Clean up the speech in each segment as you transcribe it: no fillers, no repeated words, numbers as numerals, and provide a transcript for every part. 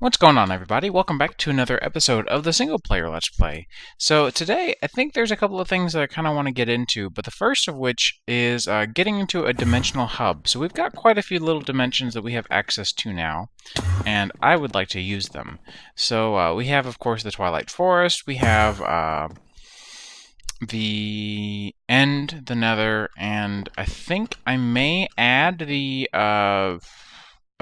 What's going on, everybody? Welcome back to another episode of the single player Let's Play. So today, I think there's a couple of things that I kind of want to get into, but the first of which is getting into a dimensional hub. So we've got quite a few little dimensions that we have access to now, and I would like to use them. So we have, of course, the Twilight Forest, we have the End, the Nether, and I think I may add the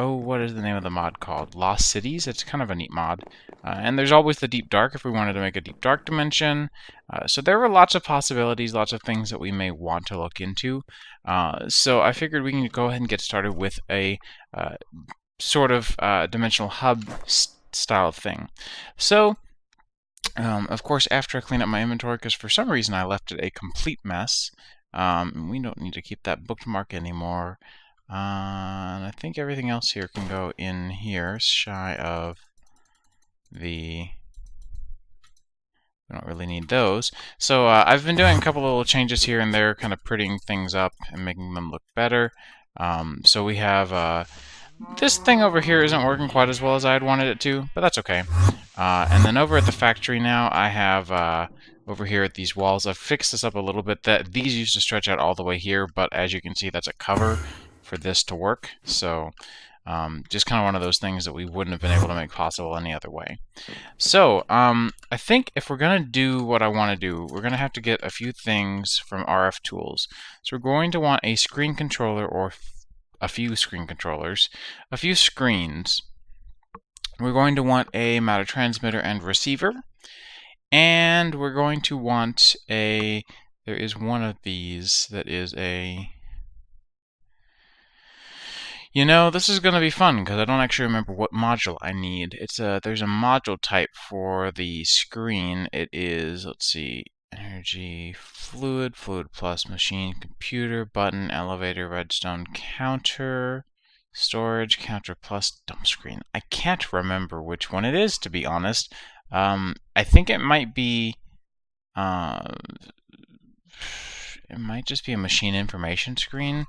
oh, what is the name of the mod called? Lost Cities? It's kind of a neat mod. And there's always the Deep Dark if we wanted to make a Deep Dark dimension. So there are lots of possibilities, lots of things that we may want to look into. So I figured we can go ahead and get started with a sort of dimensional hub style thing. So, of course, after I clean up my inventory, because for some reason I left it a complete mess, we don't need to keep that bookmark anymore. And I think everything else here can go in here, shy of the... We don't really need those. So I've been doing a couple of little changes here and there, kind of prettying things up and making them look better. So we have... this thing over here isn't working quite as well as I had wanted it to, but that's okay. And then over at the factory now, I have... over here at these walls, I've fixed this up a little bit. These used to stretch out all the way here, but as you can see, that's a cover for this to work. So just kind of one of those things that we wouldn't have been able to make possible any other way. So I think if we're going to do what I want to do, we're going to have to get a few things from RF tools. So we're going to want a screen controller, or a few screen controllers, a few screens. We're going to want a matter transmitter and receiver. And we're going to want there is one of these that is a... You know, this is going to be fun, because I don't actually remember what module I need. There's a module type for the screen. It is, let's see, energy, fluid plus, machine, computer, button, elevator, redstone, counter, storage, counter plus, dump screen. I can't remember which one it is, to be honest. I think it might be, it might just be a machine information screen.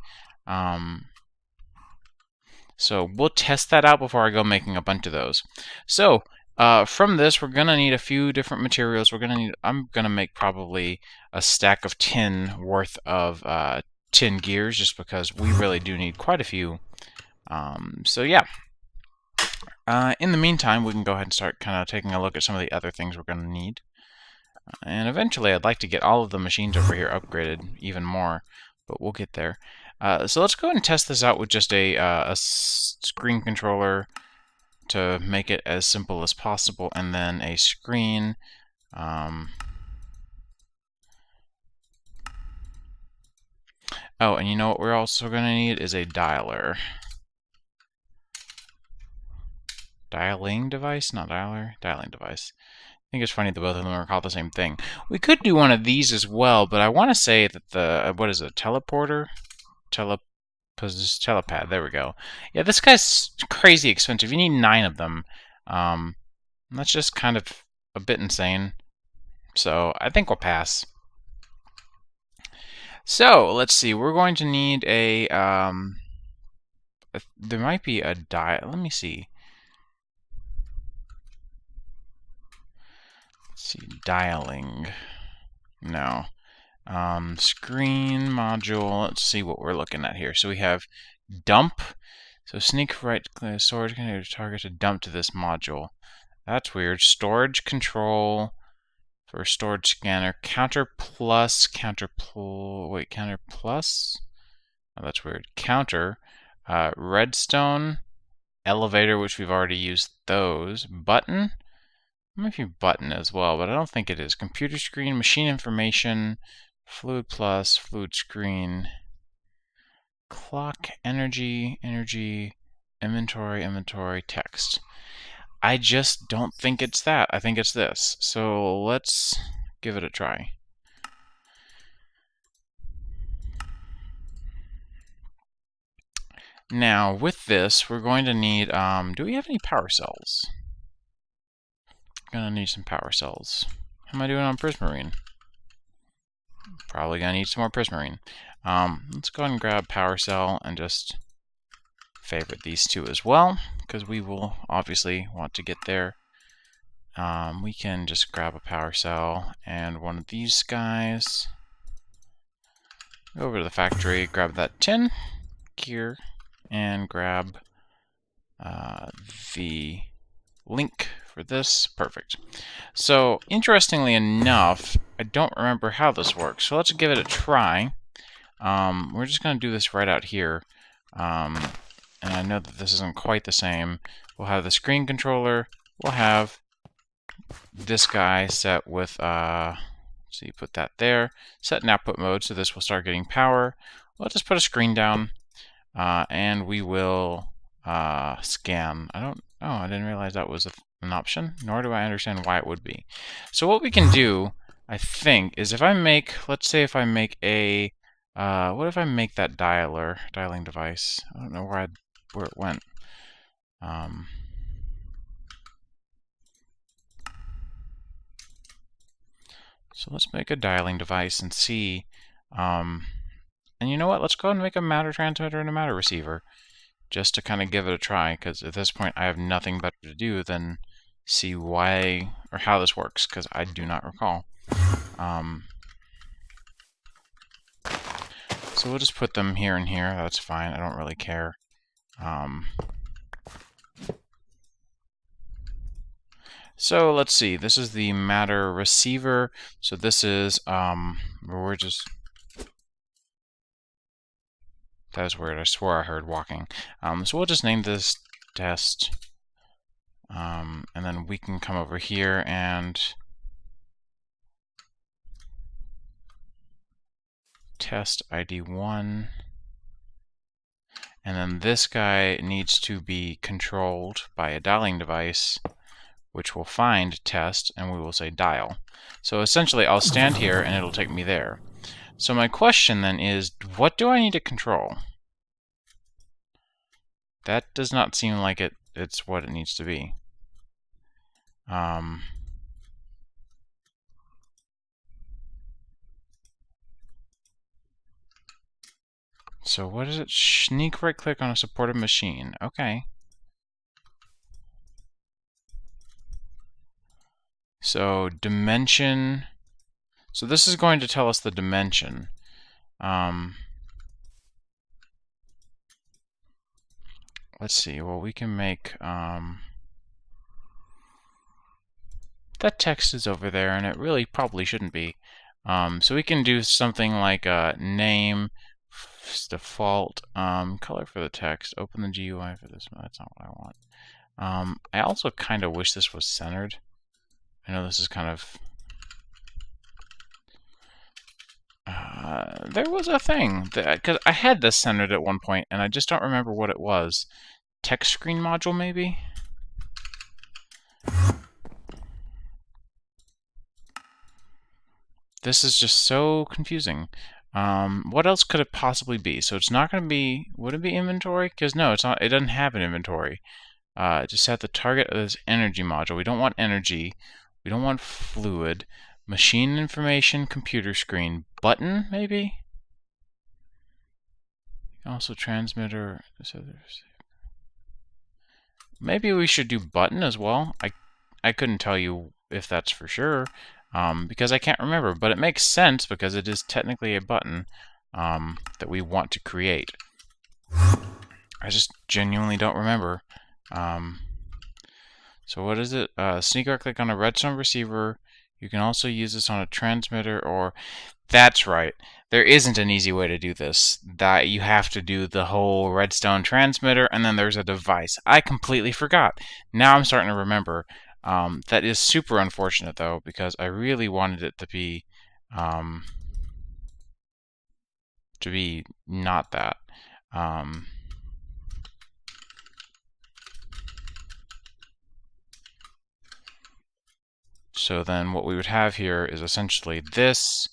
So we'll test that out before I go making a bunch of those. So from this, we're gonna need a few different materials. I'm gonna make probably a stack of tin worth of tin gears, just because we really do need quite a few. So yeah. In the meantime, we can go ahead and start kind of taking a look at some of the other things we're going to need. And eventually, I'd like to get all of the machines over here upgraded even more, but we'll get there. So let's go ahead and test this out with just a screen controller to make it as simple as possible, and then a screen. Oh, and you know what we're also going to need is a dialer. Dialing device? Not dialer. Dialing device. I think it's funny that both of them are called the same thing. We could do one of these as well, but I want to say that the... what is it? Teleporter? Telepad. There we go. Yeah, this guy's crazy expensive. You need 9 of them. That's just kind of a bit insane. So, I think we'll pass. So, let's see. We're going to need a... there might be a Let me see. See, dialing. No. Screen module. Let's see what we're looking at here. So we have dump. So sneak right storage container target to dump to this module. That's weird. Storage control for storage scanner. Counter plus. Wait, counter plus? Oh, that's weird. Counter. Redstone. Elevator, which we've already used those. Button. Maybe button as well, but I don't think it is. Computer screen, machine information, fluid plus, fluid screen, clock, energy, inventory, text. I just don't think it's that. I think it's this. So let's give it a try. Now, with this, we're going to need, do we have any power cells? Gonna need some power cells. How am I doing on prismarine? Probably gonna need some more prismarine. Let's go ahead and grab power cell and just favorite these two as well, because we will obviously want to get there. We can just grab a power cell and one of these guys. Go over to the factory, grab that tin gear, and grab the link for this. Perfect. So, interestingly enough, I don't remember how this works, so let's give it a try. We're just going to do this right out here. And I know that this isn't quite the same. We'll have the screen controller. We'll have this guy set with, so you put that there. Set in output mode, so this will start getting power. We'll just put a screen down, and we will scan. I didn't realize that was an option, nor do I understand why it would be. So what we can do, I think, is if I make, let's say if I make a, what if I make that dialing device? I don't know where it went. So let's make a dialing device and see. And you know what? Let's go ahead and make a matter transmitter and a matter receiver, just to kind of give it a try, because at this point I have nothing better to do than see why or how this works, because I do not recall. So we'll just put them here and here. That's fine. I don't really care. So let's see. This is the matter receiver. So this is we're just. That was weird. I swore I heard walking. So we'll just name this test. And then we can come over here and test ID 1. And then this guy needs to be controlled by a dialing device, which will find test, and we will say dial. So essentially, I'll stand here, and it'll take me there. So my question then is, what do I need to control? That does not seem like it's what it needs to be. So what is it? Sneak right-click on a supported machine. Okay. So dimension. So this is going to tell us the dimension. Let's see. Well, we can make that text is over there, and it really probably shouldn't be. So we can do something like name, default, color for the text. Open the GUI for this. That's not what I want. I also kind of wish this was centered. I know this is kind of. There was a thing because I had this centered at one point, and I just don't remember what it was. Text screen module, maybe. This is just so confusing. What else could it possibly be? So it's not going to be. Would it be inventory? Because no, it's not. It doesn't have an inventory. Just set the target of this energy module. We don't want energy. We don't want fluid. Machine information, computer screen, button, maybe? Also transmitter. Maybe we should do button as well. I couldn't tell you if that's for sure, because I can't remember, but it makes sense because it is technically a button that we want to create. I just genuinely don't remember. So what is it? Sneak right click on a redstone receiver. You can also use this on a transmitter, or that's right. There isn't an easy way to do this. That you have to do the whole redstone transmitter, and then there's a device. I completely forgot. Now I'm starting to remember. That is super unfortunate, though, because I really wanted it to be not that. So then what we would have here is essentially this.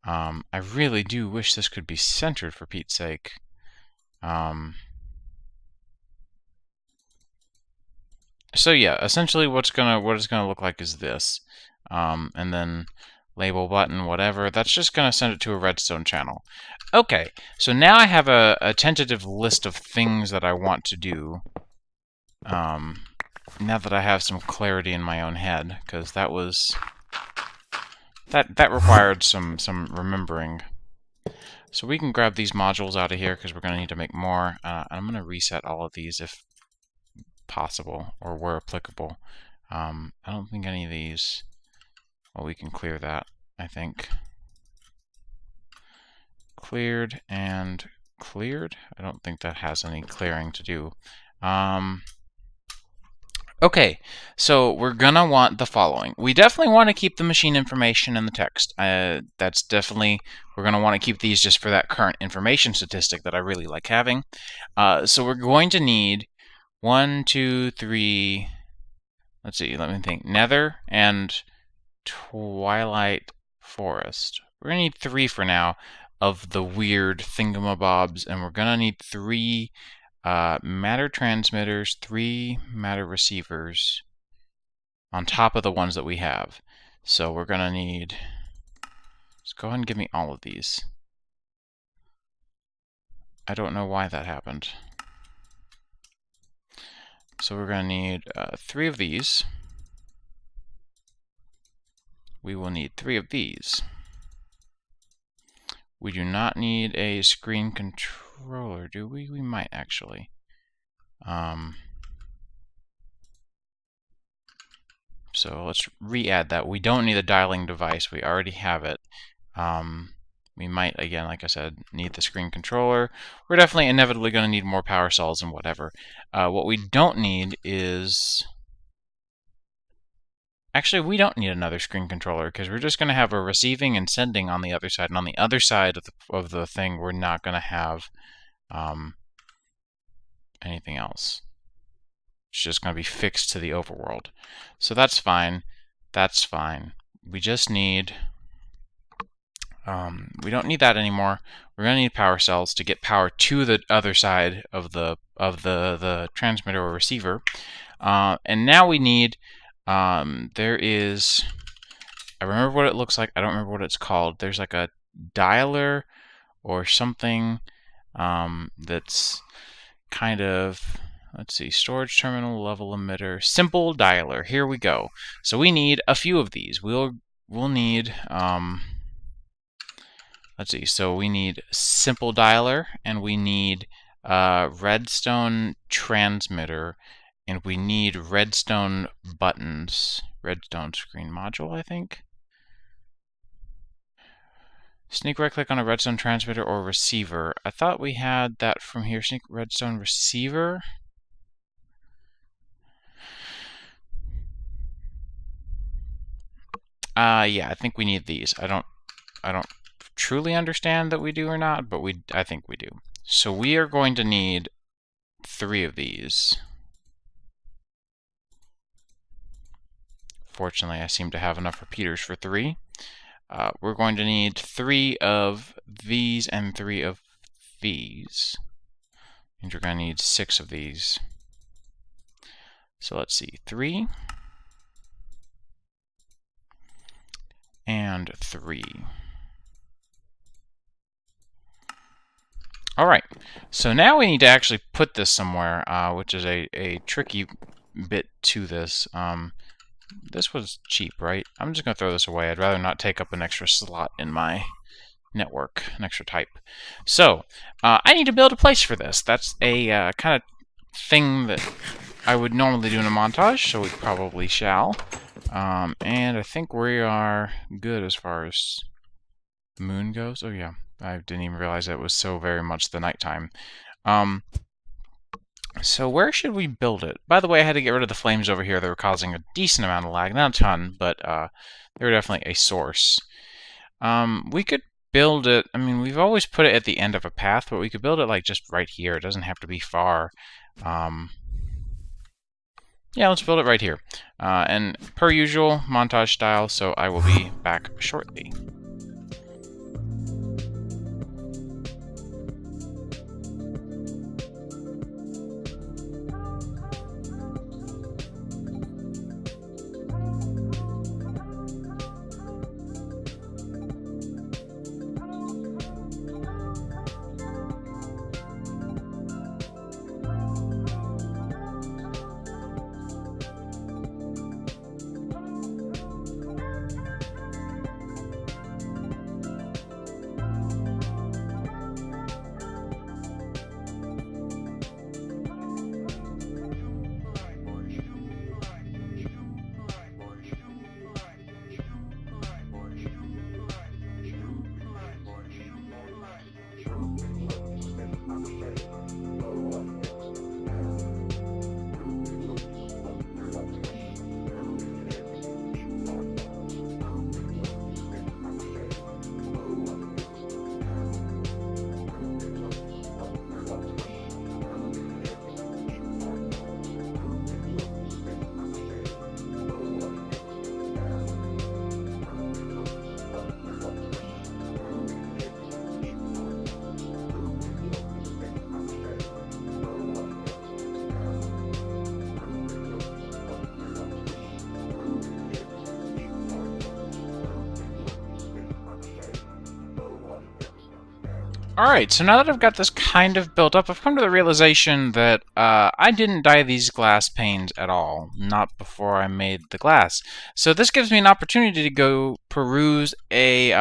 I really do wish this could be centered, for Pete's sake. So yeah, essentially what it's gonna look like is this. And then label button, whatever. That's just going to send it to a redstone channel. Okay, so now I have a tentative list of things that I want to do. Now that I have some clarity in my own head, because that required some remembering. So we can grab these modules out of here because we're going to need to make more. I'm going to reset all of these if possible or where applicable. I don't think any of these. Well, we can clear that, I think. Cleared and cleared. I don't think that has any clearing to do. Okay, so we're gonna want the following. We definitely want to keep the machine information and the text. That's definitely, we're gonna want to keep these just for that current information statistic that I really like having. So we're going to need 1, 2, 3, let's see, let me think, Nether and Twilight Forest. We're gonna need 3 for now of the weird thingamabobs, and we're gonna need 3 matter transmitters, 3 matter receivers on top of the ones that we have. So we're going to need, let's go ahead and give me all of these. I don't know why that happened. So we're going to need 3 of these. We will need 3 of these. We do not need a screen controller, do we? We might actually. So let's re-add that. We don't need a dialing device. We already have it. We might, again, like I said, need the screen controller. We're definitely inevitably going to need more power cells and whatever. What we don't need is... Actually, we don't need another screen controller because we're just going to have a receiving and sending on the other side. And on the other side of the thing, we're not going to have anything else. It's just going to be fixed to the overworld. So that's fine. That's fine. We just need... we don't need that anymore. We're going to need power cells to get power to the other side of the transmitter or receiver. And now we need... there is, I remember what it looks like. I don't remember what it's called. There's like a dialer or something that's kind of, let's see, storage terminal, level emitter, simple dialer. Here we go. So we need a few of these. We'll need, let's see, so we need simple dialer, and we need redstone transmitter, and we need redstone buttons. Redstone screen module, I think. Sneak right click on a redstone transmitter or receiver. I thought we had that from here. Sneak redstone receiver. Yeah, I think we need these. I don't truly understand that we do or not, but I think we do. So we are going to need 3 of these. Fortunately, I seem to have enough repeaters for 3. We're going to need 3 of these and 3 of these. And you're going to need 6 of these. So let's see, 3 and 3. Alright, so now we need to actually put this somewhere, which is a tricky bit to this. This was cheap, right? I'm just going to throw this away. I'd rather not take up an extra slot in my network, an extra type. So, I need to build a place for this. That's a kind of thing that I would normally do in a montage, so we probably shall. And I think we are good as far as the moon goes. Oh yeah, I didn't even realize that it was so very much the nighttime. So where should we build it? By the way, I had to get rid of the flames over here. They were causing a decent amount of lag. Not a ton, but they were definitely a source. We could build it... I mean, we've always put it at the end of a path, but we could build it like just right here. It doesn't have to be far. Yeah, let's build it right here. And per usual, montage style, so I will be back shortly. Alright, so now that I've got this kind of built up, I've come to the realization that I didn't dye these glass panes at all. Not before I made the glass. So this gives me an opportunity to go peruse a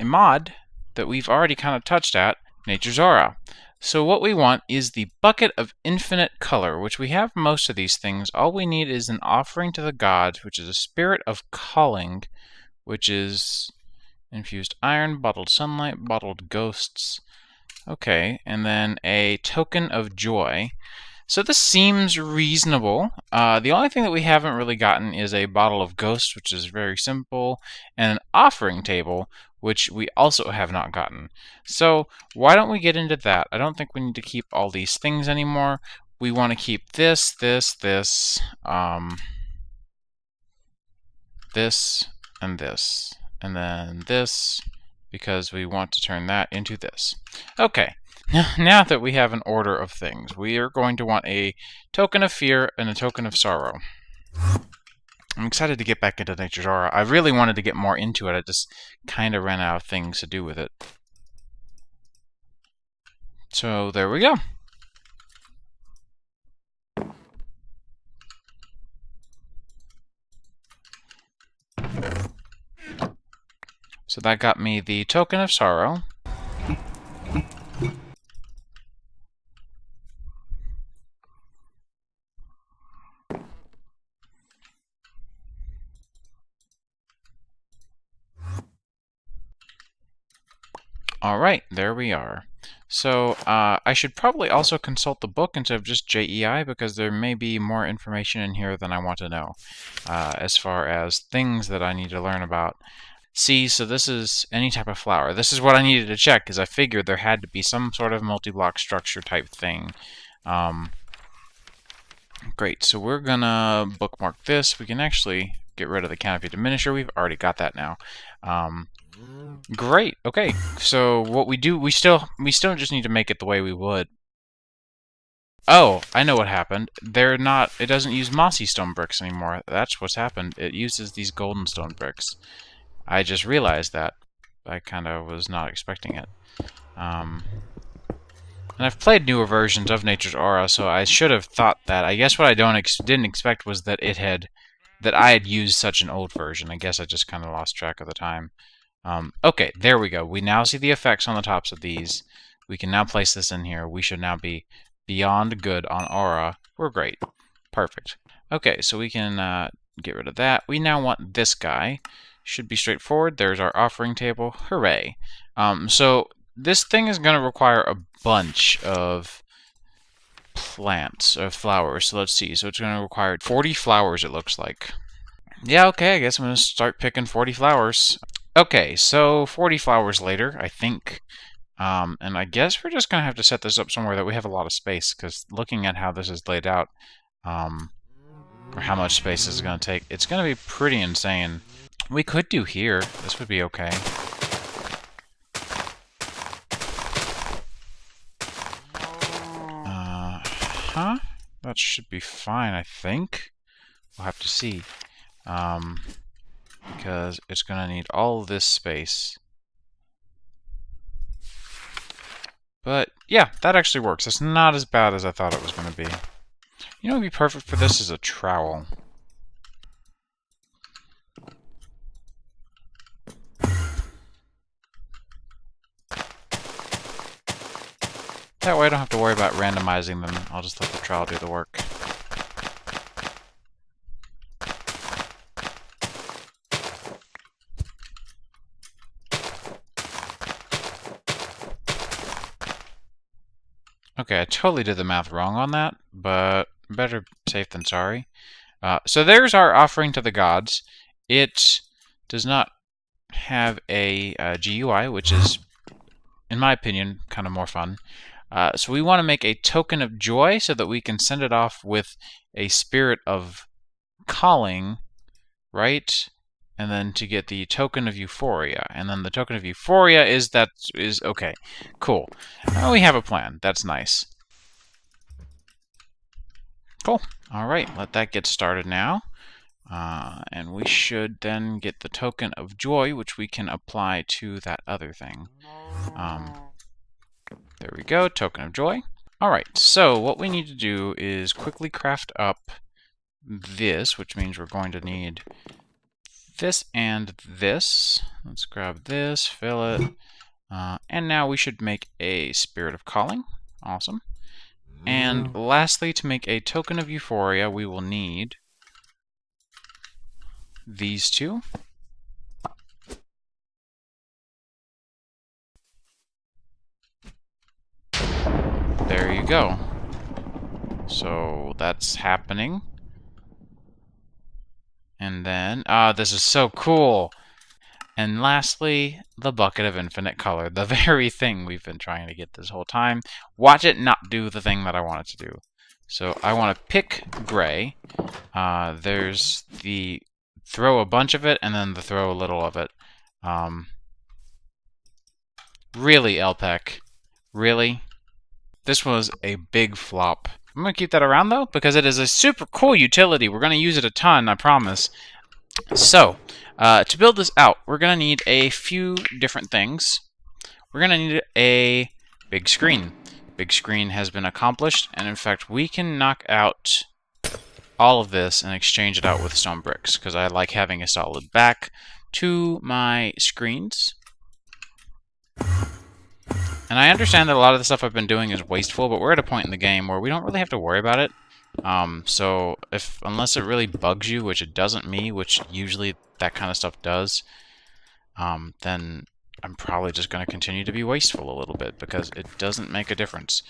mod that we've already kind of touched at, Nature's Aura. So what we want is the Bucket of Infinite Color, which we have most of these things. All we need is an offering to the gods, which is a Spirit of Calling, which is infused iron, bottled sunlight, bottled ghosts. Okay, and then a Token of Joy. So this seems reasonable. The only thing that we haven't really gotten is a Bottle of Ghosts, which is very simple, and an Offering Table, which we also have not gotten. So why don't we get into that? I don't think we need to keep all these things anymore. We want to keep this, this, and then this, because we want to turn that into this. Okay, now that we have an order of things, we are going to want a Token of Fear and a Token of Sorrow. I'm excited to get back into Nature's Aura. I really wanted to get more into it, I just kind of ran out of things to do with it. So there we go. So that got me the Token of Sorrow. Alright, there we are. So, I should probably also consult the book instead of just JEI, because there may be more information in here than I want to know, as far as things that I need to learn about. See, so this is any type of flower. This is what I needed to check, because I figured there had to be some sort of multi-block structure type thing. Great, so we're gonna bookmark this. We can actually get rid of the canopy diminisher. We've already got that now. Great. Okay. So what we do, we still just need to make it the way we would. Oh, I know what happened. It doesn't use mossy stone bricks anymore. That's what's happened. It uses these golden stone bricks. I just realized that. I kind of was not expecting it. And I've played newer versions of Nature's Aura, so I should have thought that. I guess what I didn't expect was that I had used such an old version. I guess I just kind of lost track of the time. Okay, there we go. We now see the effects on the tops of these. We can now place this in here. We should now be beyond good on Aura. We're great. Perfect. Okay, so we can get rid of that. We now want this guy. Should be straightforward. There's our offering table. Hooray. So this thing is going to require a bunch of plants, or flowers. So let's see. So it's going to require 40 flowers, it looks like. Yeah, okay, I guess I'm going to start picking 40 flowers. Okay, so 40 flowers later, I think. And I guess we're just going to have to set this up somewhere that we have a lot of space, because looking at how this is laid out, or how much space this is going to take, it's going to be pretty insane. We could do here. This would be okay. That should be fine, I think. We'll have to see. Because it's going to need all this space. But, yeah, that actually works. It's not as bad as I thought it was going to be. You know what would be perfect for this is a trowel. That way I don't have to worry about randomizing them. I'll just let the trowel do the work. Okay, I totally did the math wrong on that, but better safe than sorry. So there's our offering to the gods. It does not have a GUI, which is, in my opinion, kind of more fun. So we want to make a token of joy so that we can send it off with a spirit of calling, right? And then to get the token of euphoria. And then the token of euphoria is okay. Cool. Now we have a plan. That's nice. Cool. Alright, let that get started now. And we should then get the token of joy, which we can apply to that other thing. There we go, token of joy. All right, so what we need to do is quickly craft up this, which means we're going to need this and this. Let's grab this, fill it, and now we should make a Spirit of Calling. Awesome. And lastly, to make a Token of Euphoria, we will need these two. There you go. So that's happening. And then, this is so cool! And lastly, the Bucket of Infinite Color, the very thing we've been trying to get this whole time. Watch it not do the thing that I want it to do. So I want to pick gray. There's the throw a bunch of it, and then the throw a little of it. Really, LPEC? Really? This was a big flop. I'm going to keep that around, though, because it is a super cool utility. We're going to use it a ton, I promise. So, to build this out, we're going to need a few different things. We're going to need a big screen. Big screen has been accomplished, and in fact, we can knock out all of this and exchange it out with stone bricks, because I like having a solid back to my screens. And I understand that a lot of the stuff I've been doing is wasteful, but we're at a point in the game where we don't really have to worry about it. So unless it really bugs you, which it doesn't me, which usually that kind of stuff does, then I'm probably just going to continue to be wasteful a little bit, because it doesn't make a difference.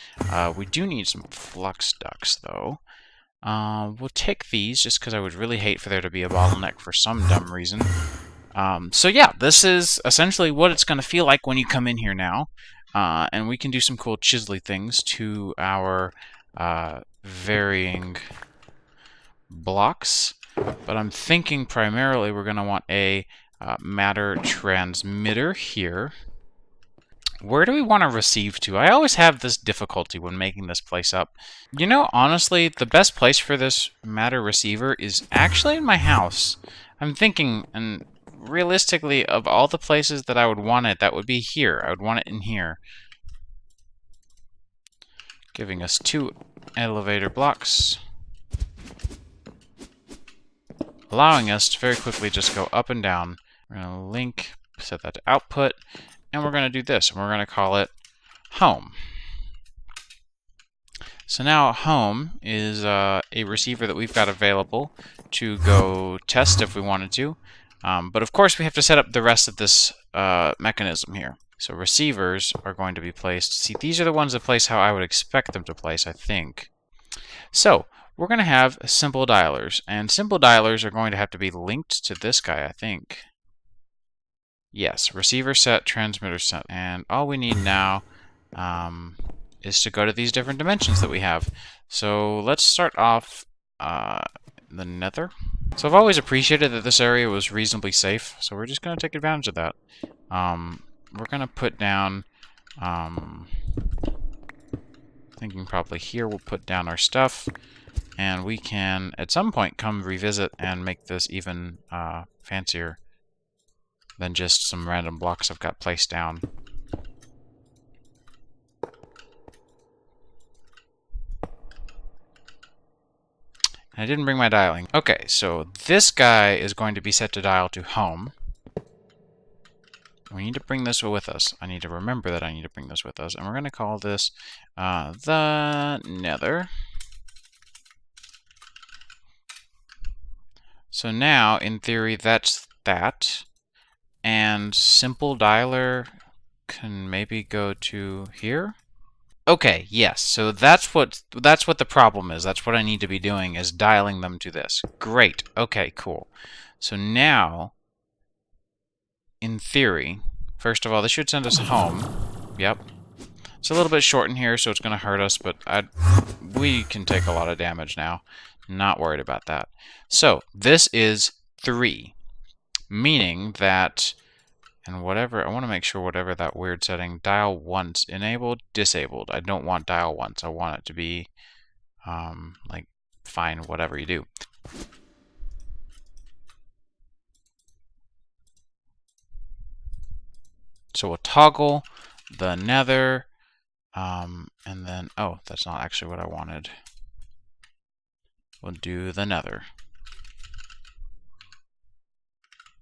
We do need some flux ducts, though. We'll take these, just because I would really hate for there to be a bottleneck for some dumb reason. So yeah, this is essentially what it's going to feel like when you come in here now. And we can do some cool chiselly things to our varying blocks. But I'm thinking primarily we're going to want a matter transmitter here. Where do we want to receive to? I always have this difficulty when making this place up. You know, honestly, the best place for this matter receiver is actually in my house. I'm thinking, and realistically, of all the places that I would want it, that would be here. I would want it in here. Giving us 2 elevator blocks. Allowing us to very quickly just go up and down. We're going to link, set that to output, and we're going to do this. And we're going to call it home. So now home is a receiver that we've got available to go test if we wanted to. But of course we have to set up the rest of this mechanism here. So receivers are going to be placed. See, these are the ones that place how I would expect them to place, I think. So we're going to have simple dialers, and simple dialers are going to have to be linked to this guy, I think. Yes, receiver set, transmitter set, and all we need now is to go to these different dimensions that we have. So let's start off the nether. So I've always appreciated that this area was reasonably safe, so we're just going to take advantage of that. We're going to put down, thinking probably here we'll put down our stuff, and we can at some point come revisit and make this even fancier than just some random blocks I've got placed down. I didn't bring my dialing. Okay, so this guy is going to be set to dial to home. We need to bring this with us. I need to remember that I need to bring this with us. And we're going to call this the nether. So now, in theory, that's that. And simple dialer can maybe go to here. Okay, yes. So that's what the problem is. That's what I need to be doing, is dialing them to this. Great. Okay, cool. So now, in theory, first of all, this should send us home. Yep. It's a little bit short in here, so it's going to hurt us, but we can take a lot of damage now. Not worried about that. So, this is 3. Meaning that, and whatever, I want to make sure whatever that weird setting, dial once, enabled, disabled. I don't want dial once. I want it to be, like, fine, whatever you do. So we'll toggle the nether And then, oh, that's not actually what I wanted. We'll do the nether.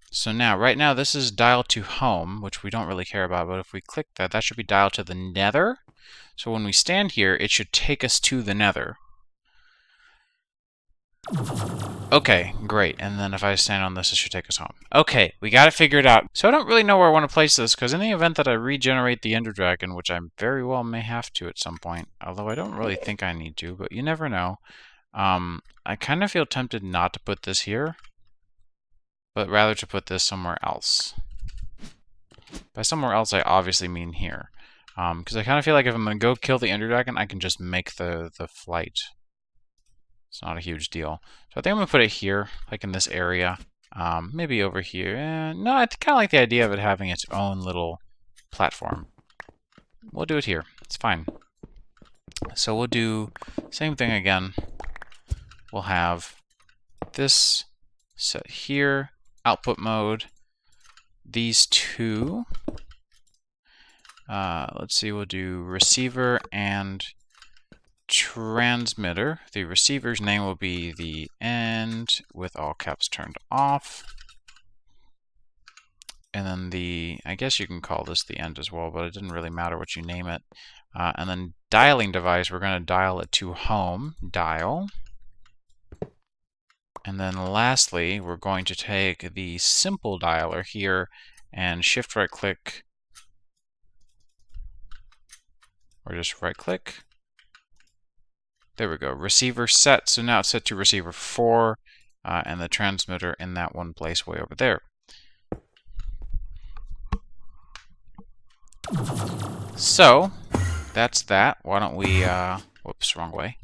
So now, right now, this is dialed to home, which we don't really care about, but if we click that, that should be dialed to the nether. So when we stand here, it should take us to the nether. Okay, great. And then if I stand on this, it should take us home. Okay, we got it figured out. So I don't really know where I want to place this, because in the event that I regenerate the Ender Dragon, which I very well may have to at some point, although I don't really think I need to, but you never know. I kind of feel tempted not to put this here, but rather to put this somewhere else. By somewhere else, I obviously mean here. Because I kind of feel like if I'm going to go kill the Ender Dragon, I can just make the flight. It's not a huge deal. So I think I'm going to put it here, like in this area. Maybe over here. No, I kind of like the idea of it having its own little platform. We'll do it here. It's fine. So we'll do same thing again. We'll have this set here, output mode, these two. Let's see, we'll do receiver and transmitter. The receiver's name will be the end with all caps turned off. And then the, I guess you can call this the end as well, but it didn't really matter what you name it. And then dialing device, we're going to dial it to home, dial. And then lastly, we're going to take the simple dialer here and shift right click, or just right click. There we go, receiver set. So now it's set to receiver 4, and the transmitter in that one place way over there. So, that's that. Why don't we, whoops, wrong way.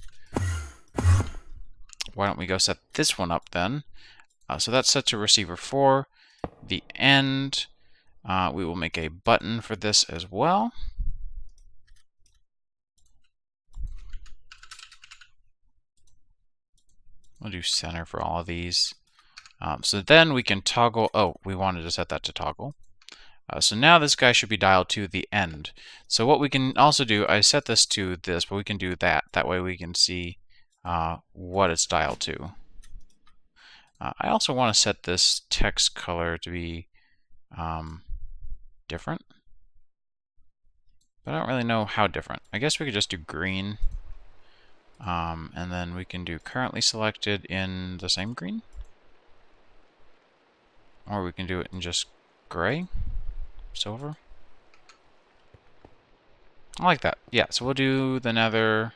Why don't we go set this one up then? So that's set to receiver 4. The end, we will make a button for this as well. We'll do center for all of these. So then we can toggle, oh, we wanted to set that to toggle. So now this guy should be dialed to the end. So what we can also do, I set this to this, but we can do that. That way we can see what it's dialed to. I also want to set this text color to be different. But I don't really know how different. I guess we could just do green. And then we can do currently selected in the same green. Or we can do it in just gray, silver. I like that. Yeah, so we'll do the nether.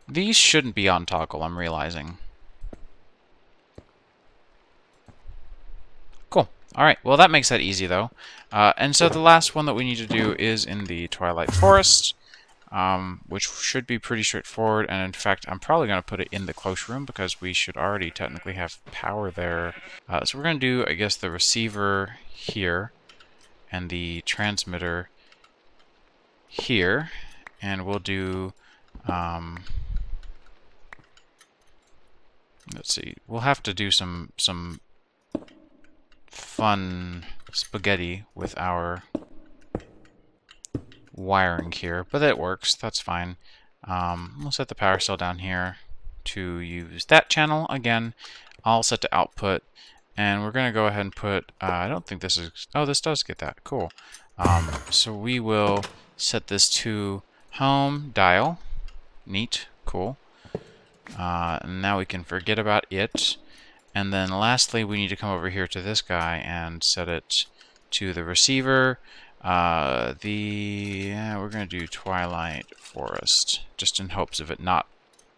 These shouldn't be on toggle, I'm realizing. Cool. Alright, well that makes that easy though. And so the last one that we need to do is in the Twilight Forest, which should be pretty straightforward, and in fact I'm probably going to put it in the cloakroom because we should already technically have power there. So we're going to do, I guess, the receiver here and the transmitter here, and we'll do, let's see, we'll have to do some fun spaghetti with our wiring here, but it works, that's fine. We'll set the power cell down here to use that channel again. I'll set to output, and we're going to go ahead and put, I don't think this is, oh, this does get that, cool. So we will set this to home, dial, neat, cool. And now we can forget about it. And then lastly, we need to come over here to this guy and set it to the receiver. We're going to do Twilight Forest, just in hopes of it not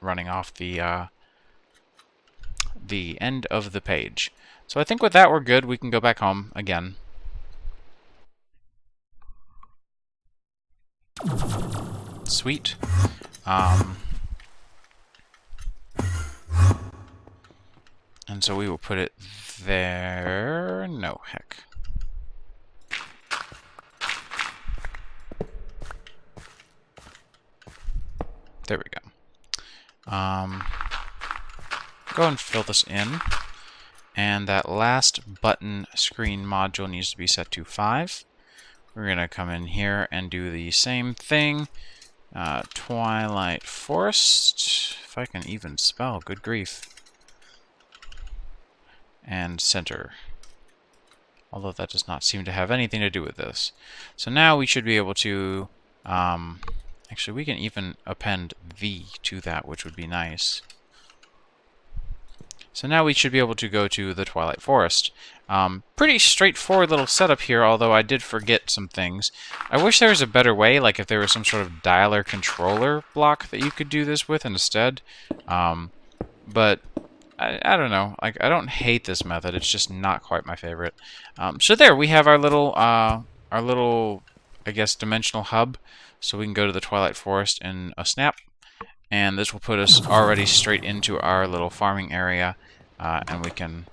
running off the end of the page. So I think with that we're good. We can go back home again. Sweet. And so we will put it there. No, heck. There we go. Go and fill this in. And that last button screen module needs to be set to 5. We're going to come in here and do the same thing. Twilight Forest, if I can even spell, good grief. And center. Although that does not seem to have anything to do with this. So now we should be able to, actually we can even append V to that, which would be nice. So now we should be able to go to the Twilight Forest. Pretty straightforward little setup here, although I did forget some things. I wish there was a better way, like if there was some sort of dialer controller block that you could do this with instead. But I don't know. Like, I don't hate this method. It's just not quite my favorite. So there, we have our little, I guess, dimensional hub. So we can go to the Twilight Forest in a snap. And this will put us already straight into our little farming area. And we can,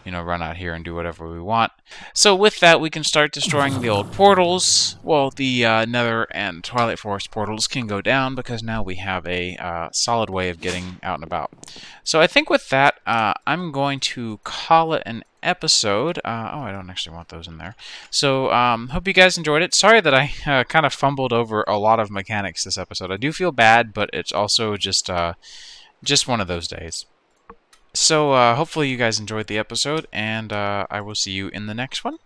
run out here and do whatever we want. So with that, we can start destroying the old portals. Well, the Nether and Twilight Forest portals can go down because now we have a solid way of getting out and about. So I think with that, I'm going to call it an episode. Oh, I don't actually want those in there. So hope you guys enjoyed it. Sorry that I kind of fumbled over a lot of mechanics this episode. I do feel bad, but it's also just one of those days. So hopefully you guys enjoyed the episode, and I will see you in the next one.